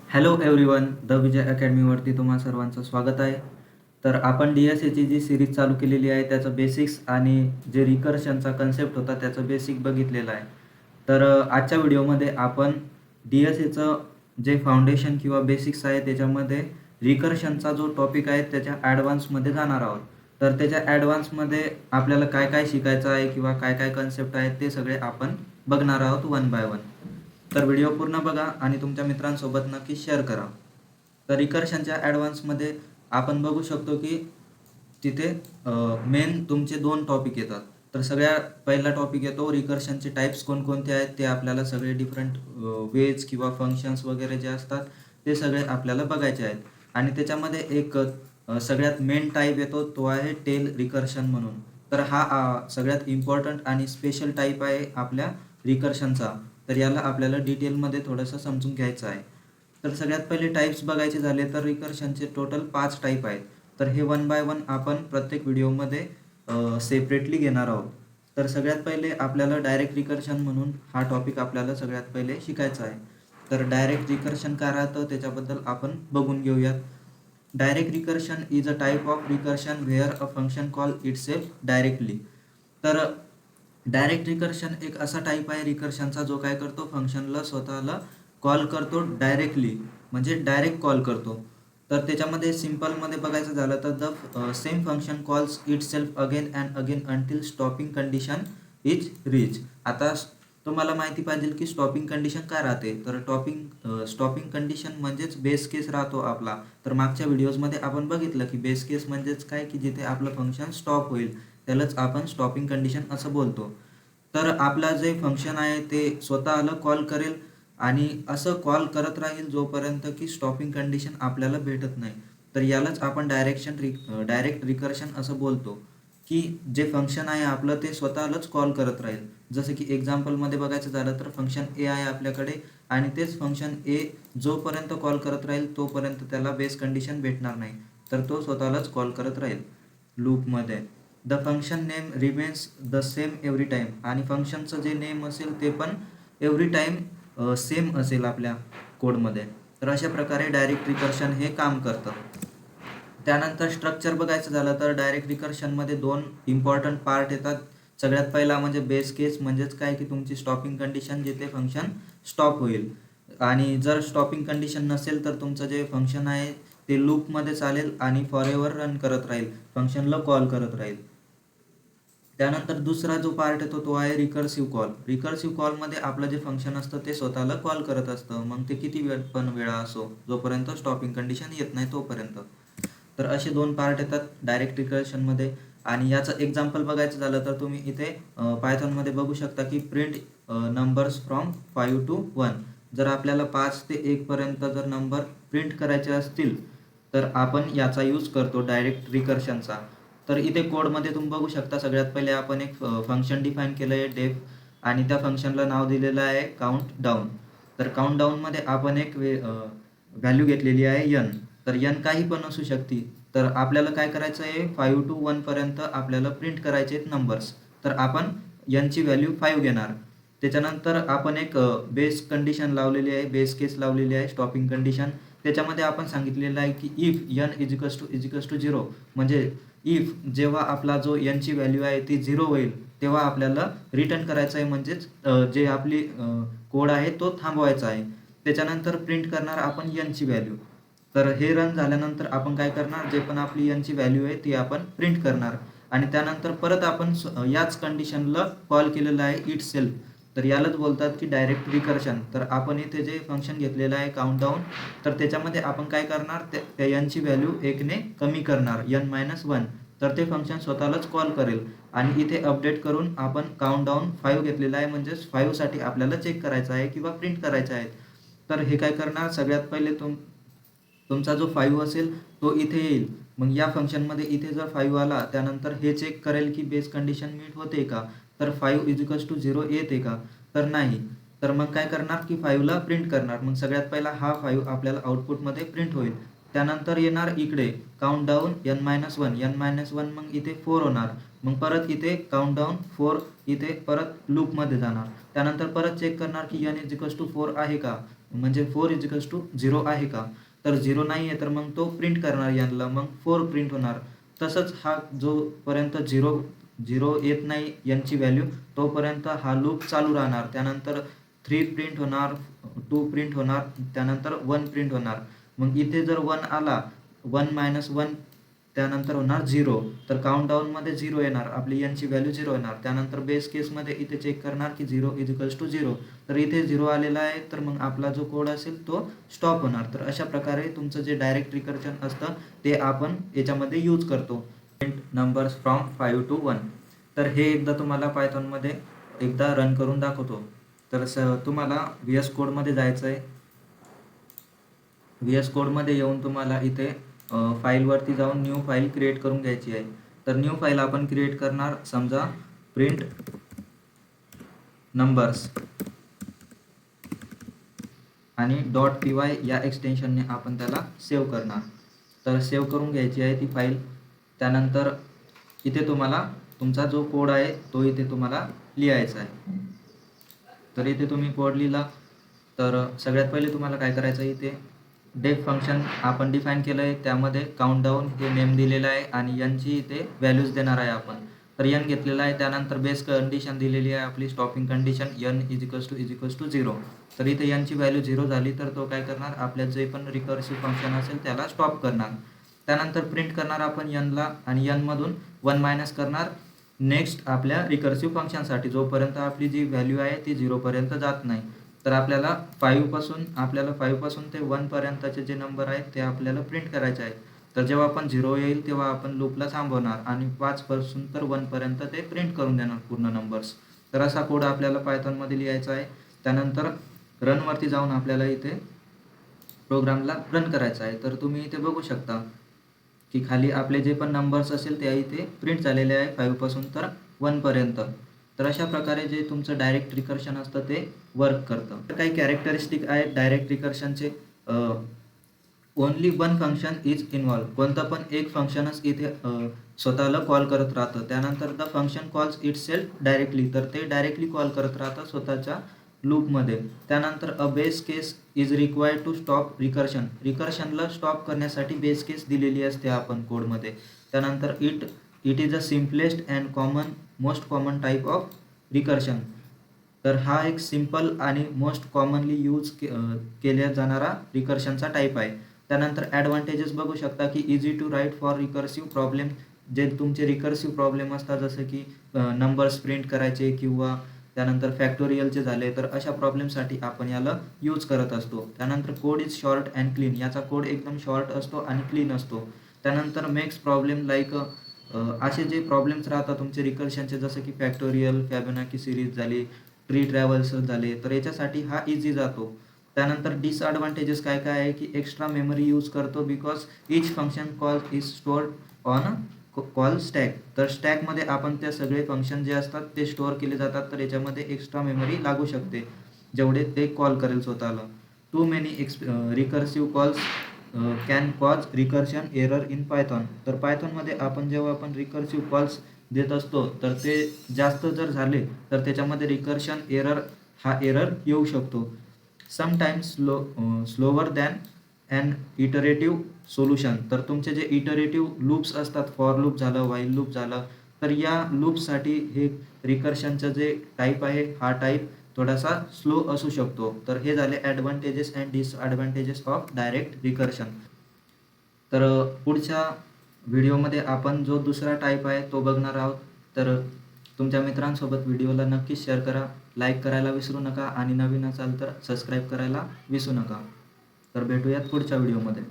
Hello everyone, the विजय अकॅडमीवरती तुम्हा सर्वांचं स्वागत आहे. तर आपण डी-एस-एची जी सीरीज चालू केलेली आहे त्याचं बेसिक्स आणि जे रिकर्शनचा कन्सेप्ट होता त्याचं बेसिक बघितलेलं आहे. तर आजच्या व्हिडिओमध्ये आपण डी-एस-एचं जे फाउंडेशन किंवा बेसिक्स आहे त्याच्यामध्ये रिकर्शनचा जो टॉपिक आहे त्याच्या ॲडव्हान्समध्ये जाणार आहोत. तर त्याच्या ॲडव्हान्समध्ये आपल्याला काय काय शिकायचं आहे किंवा काय काय कन्सेप्ट आहेत ते सगळे आपण बघणार आहोत वन बाय वन. तर व्हिडिओ पूर्ण बघा आणि तुमच्या मित्रांसोबत नक्की शेअर करा. तर रिकर्शनच्या ॲडव्हान्समध्ये आपण बघू शकतो की तिथे मेन तुमचे दोन टॉपिक येतात. तर सगळ्यात पहिला टॉपिक येतो रिकर्शनचे टाईप्स कोणकोणते आहेत ते आपल्याला सगळे डिफरंट वेज किंवा फंक्शन्स वगैरे जे असतात ते सगळे आपल्याला बघायचे आहेत. आणि त्याच्यामध्ये एक सगळ्यात मेन टाईप येतो तो आहे टेल रिकर्शन म्हणून. तर हा सगळ्यात इम्पॉर्टंट आणि स्पेशल टाईप आहे आपल्या रिकर्शनचा. तर याला आपल्याला डिटेलमध्ये थोडंसं समजून घ्यायचं आहे. तर सगळ्यात पहिले टाईप्स बघायचे झाले तर रिकर्शनचे टोटल 5 टाईप आहेत. तर हे वन बाय वन आपण प्रत्येक व्हिडिओमध्ये सेपरेटली घेणार आहोत. तर सगळ्यात पहिले आपल्याला डायरेक्ट रिकर्शन म्हणून हा टॉपिक आपल्याला सगळ्यात पहिले शिकायचा आहे. तर डायरेक्ट रिकर्शन काय राहतं त्याच्याबद्दल आपण बघून घेऊयात. Direct recursion is a type of recursion where a function call itself directly. तर डायरेक्ट रिकर्शन एक असा टाईप आहे रिकर्शनचा जो काय करतो फंक्शनला स्वतःला कॉल करतो डायरेक्टली, म्हणजे डायरेक्ट कॉल करतो. तर त्याच्यामध्ये सिम्पलमध्ये बघायचं झालं तर the same function calls it self again and again until stopping condition is reach. आता तुम्हाला माहिती पाहिजे की स्टॉपिंग कंडिशन काय राहते. तर स्टॉपिंग कंडिशन म्हणजेच बेस केस राहतो आपला. तर मागच्या व्हिडिओजमध्ये आपण बघितलं की बेस केस म्हणजेच काय की जिथे आपलं फंक्शन स्टॉप होईल त्यालाच आपण स्टॉपिंग कंडिशन असं बोलतो. तर आपला जे फंक्शन आहे ते स्वतःला कॉल करेल आणि असं कॉल करत राहील जोपर्यंत की स्टॉपिंग कंडिशन आपल्याला भेटत नाही. तर यालाच आपण डायरेक्ट रिकर्शन असं बोलतो की जे फंक्शन आहे आपलं ते स्वतःलाच कॉल करत राहील. जसं की एक्झाम्पलमध्ये बघायचं झालं तर फंक्शन ए आहे आपल्याकडे आणि तेच फंक्शन ए जोपर्यंत कॉल करत राहील तोपर्यंत त्याला बेस कंडिशन भेटणार नाही. तर तो स्वतःलाच कॉल करत राहील लूपमध्ये. The function name remains the same every time आणि फंक्शनचं जे नेम असेल ते पण एव्हरी टाईम सेम असेल आपल्या कोडमध्ये. तर अशा प्रकारे डायरेक्ट रिकर्शन हे काम करतं. त्यानंतर स्ट्रक्चर बघायचं झालं तर डायरेक्ट रिकर्शनमध्ये दोन इम्पॉर्टंट पार्ट येतात. सगळ्यात पहिला म्हणजे बेस केस, म्हणजेच काय की तुमची स्टॉपिंग कंडिशन जिथे फंक्शन स्टॉप होईल. आणि जर स्टॉपिंग कंडिशन नसेल तर तुमचं जे फंक्शन आहे ते लूपमध्ये चालेल आणि फॉरएव्हर रन करत राहील, फंक्शनला कॉल करत राहील. त्यानंतर दुसरा जो पार्ट येतो तो आहे रिकर्सिव्ह कॉल. रिकर्सिव्ह कॉलमध्ये आपलं जे फंक्शन असतं ते स्वतःला कॉल करत असतं, मग ते किती वेळा असो, जोपर्यंत स्टॉपिंग कंडिशन येत नाही तोपर्यंत. तर असे दोन पार्ट येतात डायरेक्ट रिकर्शनमध्ये. आणि याचं एक्झाम्पल बघायचं झालं तर तुम्ही इथे पायथॉनमध्ये बघू शकता की प्रिंट नंबर्स फ्रॉम 5 to 1. जर आपल्याला 5 ते 1 पर्यंत जर नंबर प्रिंट करायचे असतील तर आपण याचा यूज करतो डायरेक्ट रिकर्शनचा. तर इथे कोडमध्ये तुम्ही बघू शकता सगळ्यात पहिले आपण एक फंक्शन डिफाईन केलं आहे डेफ आणि त्या फंक्शनला नाव दिलेलं आहे काउंट डाऊन. तर काउंट डाऊनमध्ये आपण एक व्हॅल्यू घेतलेली आहे यन. तर यन काही पण असू शकते. तर आपल्याला काय करायचं आहे 5 to 1 पर्यंत आपल्याला प्रिंट करायचे आहेत नंबर्स. तर आपण यनची व्हॅल्यू 5 घेणार. त्याच्यानंतर आपण एक बेस कंडिशन लावलेली आहे, बेस केस लावलेली आहे स्टॉपिंग कंडिशन. त्याच्यामध्ये आपण सांगितलेलं आहे की if n is equals to 0, म्हणजे इफ जेव्हा आपला जो यनची व्हॅल्यू आहे ती 0 होईल तेव्हा आपल्याला रिटर्न करायचं आहे, म्हणजेच जे आपली कोड आहे तो थांबवायचा आहे. त्याच्यानंतर प्रिंट करणार आपण यनची व्हॅल्यू. तर हे रन झाल्यानंतर आपण काय करणार, जे पण आपली यनची व्हॅल्यू आहे ती आपण प्रिंट करणार. आणि त्यानंतर परत आपण याच कंडिशनला कॉल केलेलं आहे इट सेल्फ. तर यालाच बोलतात की डायरेक्ट रिकर्शन. तर आपण इथे जे फंक्शन घेतलेलं आहे काउंटडाऊन, तर त्याच्यामध्ये आपण काय करणार, त्या यनची व्हॅल्यू 1ने कमी करणार, n-1. तर ते फंक्शन स्वतःलाच कॉल करेल. आणि इथे अपडेट करून आपण काउंटडाऊन 5 घेतलेला आहे, म्हणजेच 5 साठी आपल्याला चेक करायचं आहे किंवा प्रिंट करायचं आहे. तर हे काय करणार, सगळ्यात पहिले तुमचा जो 5 असेल तो इथे येईल. मग या फंक्शनमध्ये इथे जर 5 आला त्यानंतर हे चेक करेल की बेस कंडिशन मीट होते का, तर 5 इज टू 0 येते का, तर नाही. तर मग काय करणार की 5ला प्रिंट करणार. मग सगळ्यात पहिला हा 5 आपल्याला आउटपुटमध्ये प्रिंट होईल. त्यानंतर येणार इकडे काउंटडाऊन n-1 मग इथे 4 होणार. मग परत इथे काउंटडाऊन 4 इथे परत लूपमध्ये जाणार. त्यानंतर परत चेक करणार की n इज टू 4 आहे का, म्हणजे 4 इज टू 0 आहे का? तर 0 नाही आहे तर मग तो प्रिंट करणार यांना, मग 4 प्रिंट होणार. तसंच हा जोपर्यंत 0 येत नाही यांची व्हॅल्यू तोपर्यंत हा लूप चालू राहणार. त्यानंतर 3 प्रिंट होणार, 2 प्रिंट होणार, त्यानंतर 1 प्रिंट होणार. मग इथे जर 1 आला, 1 - 1 त्यानंतर होणार 0. तर काउंटडाऊनमध्ये 0 येणार, आपली यांची व्हॅल्यू 0 येणार. त्यानंतर बेस केसमध्ये इथे चेक करणार की 0 इज टू 0. तर इथे 0 आलेला आहे तर मग आपला जो कोड असेल तो स्टॉप होणार. तर अशा प्रकारे तुमचं जे डायरेक्ट रिकर्जन असतं ते आपण याच्यामध्ये यूज करतो. Print numbers from 5 to 1. तर हे एकदा तुम्हाला पायथॉनमध्ये एकदा रन करून दाखवतो. तर तुम्हाला VS कोडमध्ये जायचं आहे. VS कोडमध्ये येऊन तुम्हाला इथे फाईलवरती जाऊन न्यू फाईल क्रिएट करून घ्यायची आहे. तर न्यू फाईल आपण क्रिएट करणार, समजा प्रिंट नंबर्स आणि .py या एक्सटेन्शनने आपण त्याला सेव्ह करणार. तर सेव्ह करून घ्यायची आहे ती फाईल. त्यानंतर इथे तुम्हाला तुमचा जो कोड आहे तो इथे तुम्हाला लिहायचा आहे. तर इथे तुम्ही कोड लिहिला तर सगळ्यात पहिले तुम्हाला काय करायचं आहे, इथे डेफ फंक्शन आपण डिफाईन केलं आहे, त्यामध्ये काउंटडाऊन हे नेम दिलेलं आहे आणि यांची इथे व्हॅल्यूज देणार आहे आपण. तर n घेतलेला आहे. त्यानंतर बेस कंडिशन दिलेली आहे आपली, stopping condition n is to 0. तर इथे यांची व्हॅल्यू 0 झाली तर तो काय करणार, आपल्या जे पण रिकर्सिव्ह फंक्शन असेल त्याला स्टॉप करणार. त्यानंतर प्रिंट करणार आपण nला आणि n मधून 1 मायनस करणार नेक्स्ट आपल्या रिकर्सिव्ह फंक्शनसाठी, जोपर्यंत आपली जी व्हॅल्यू आहे ती 0 पर्यंत जात नाही. तर आपल्याला 5 पासून ते 1 पर्यंतचे जे नंबर आहेत ते आपल्याला प्रिंट करायचे आहेत. तर जेव्हा आपण 0 येईल तेव्हा आपण लूपला थांबवणार आणि 5 पासून तर 1 पर्यंत ते प्रिंट करून देणार पूर्ण नंबर्स. तर असा कोड आपल्याला पायथॉनमध्ये लिहायचा आहे. त्यानंतर रनवरती जाऊन आपल्याला इथे प्रोग्रामला रन करायचा आहे. तर तुम्ही इथे बघू शकता की खाली आपले जे पण नंबर्स असेल ते इथे प्रिंट झालेले आहे 5 पासून तर 1 पर्यंत. तर अशा प्रकारे जे तुमचं डायरेक्ट रिकर्शन असतं ते वर्क करतं. तर काही कॅरेक्टरिस्टिक आहेत डायरेक्ट रिकर्शनचे. Only one function is involve. कोणतं पण एक फंक्शनच इथे स्वतःला कॉल करत राहतं. त्यानंतर the function calls itself directly. तर ते डायरेक्टली कॉल करत राहतं स्वतःच्या लूपमध्ये. त्यानंतर a base case is required to stop recursion. रिकर्शनला स्टॉप करण्यासाठी बेस केस दिलेली असते आपण कोडमध्ये. त्यानंतर it is a simplest and most common type of recursion. तर हा एक सिम्पल आणि मोस्ट कॉमनली यूज केल्या जाणारा रिकर्शनचा टाईप आहे. त्यानंतर ॲडव्हान्टेजेस बघू शकता की easy to write for recursive problem. जे तुमचे रिकर्सिव्ह प्रॉब्लेम असतात जसं की नंबर्स प्रिंट करायचे किंवा त्यानंतर फॅक्टोरियलचे झाले, तर अशा प्रॉब्लेमसाठी आपण याला यूज करत असतो. त्यानंतर code is short and clean. याचा कोड एकदम शॉर्ट असतो आणि क्लीन असतो. त्यानंतर मेक्स प्रॉब्लेम लाईक असे जे प्रॉब्लेम्स राहतात तुमचे रिकर्शनचे जसं की फॅक्टोरियल, फॅबोनाची सिरीज झाली, ट्री ट्रॅव्हल्स झाले, तर याच्यासाठी हा इझी जातो. त्यानंतर डिसएडव्हान्टेजेस काय काय आहे की एक्स्ट्रा मेमरी यूज करतो because each function call is stored on call stack. तर स्टॅकमध्ये आपण ते सगळे फंक्शन जे असतात ते स्टोअर केले जातात. तर याच्यामध्ये एक्स्ट्रा मेमरी लागू शकते जेवढे ते कॉल करेल स्वतःला. Too many recursive calls can cause recursion error in Python. तर पायथॉनमध्ये जेव्हा आपण रिकर्सिव्ह कॉल्स देत असतो तर ते जास्त जर झाले तर त्याच्यामध्ये रिकर्शन एरर हा एरर येऊ शकतो. Sometimes slower than and iterative solution. तर तुमचे जे इटरेटिव्ह लूप्स असतात, फॉर लूप झालं, व्हाईल लूप झालं, तर या लूपसाठी हे रिकर्शनचं जे टाईप आहे हा टाईप थोडासा स्लो असू शकतो. तर हे झाले advantages and disadvantages of direct recursion. तर पुढच्या व्हिडिओमध्ये आपण जो दुसरा टाईप आहे तो बघणार आहोत. तर तुमच्या मित्रांसोबत व्हिडिओला नक्कीच शेअर करा, लाईक करायला विसरू नका आणि नवीन असाल तर सबस्क्राईब करायला विसरू नका. तर भेटूयात पुढच्या व्हिडिओमध्ये.